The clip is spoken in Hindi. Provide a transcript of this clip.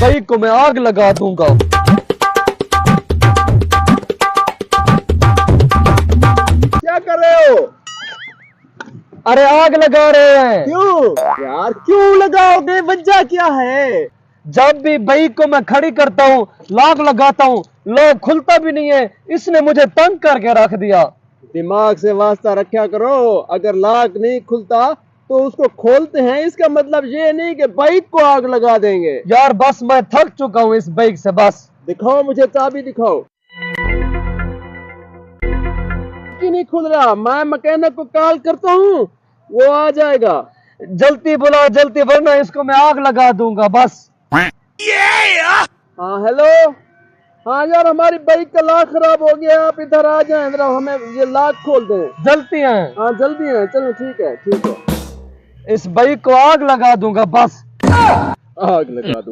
बाइक को मैं आग लगा दूंगा। क्या कर रहे हो? अरे आग लगा रहे हैं। क्यों यार, क्यों लगाओगे? वजह क्या है? जब भी बाइक को मैं खड़ी करता हूँ, लॉक लगाता हूँ, लॉक खुलता भी नहीं है। इसने मुझे तंग करके रख दिया। दिमाग से वास्ता रखा करो। अगर लॉक नहीं खुलता तो उसको खोलते हैं, इसका मतलब ये नहीं कि बाइक को आग लगा देंगे। यार बस मैं थक चुका हूँ इस बाइक से। बस दिखाओ मुझे, चाबी दिखाओ। क्यों नहीं खुल रहा? मैं मैकेनिक को कॉल करता हूँ, वो आ जाएगा। जल्दी बुलाओ जल्दी, वरना इसको मैं आग लगा दूंगा। बस हाँ हेलो। हाँ यार, हमारी बाइक का लॉक खराब हो गया, आप इधर आ जाएं जरा, हमें ये लॉक खोल दें। जल्दी हैं। हाँ जल्दी है, चलो ठीक है ठीक है। इस बाइक को आग लगा दूंगा। बस आग लगा दूं।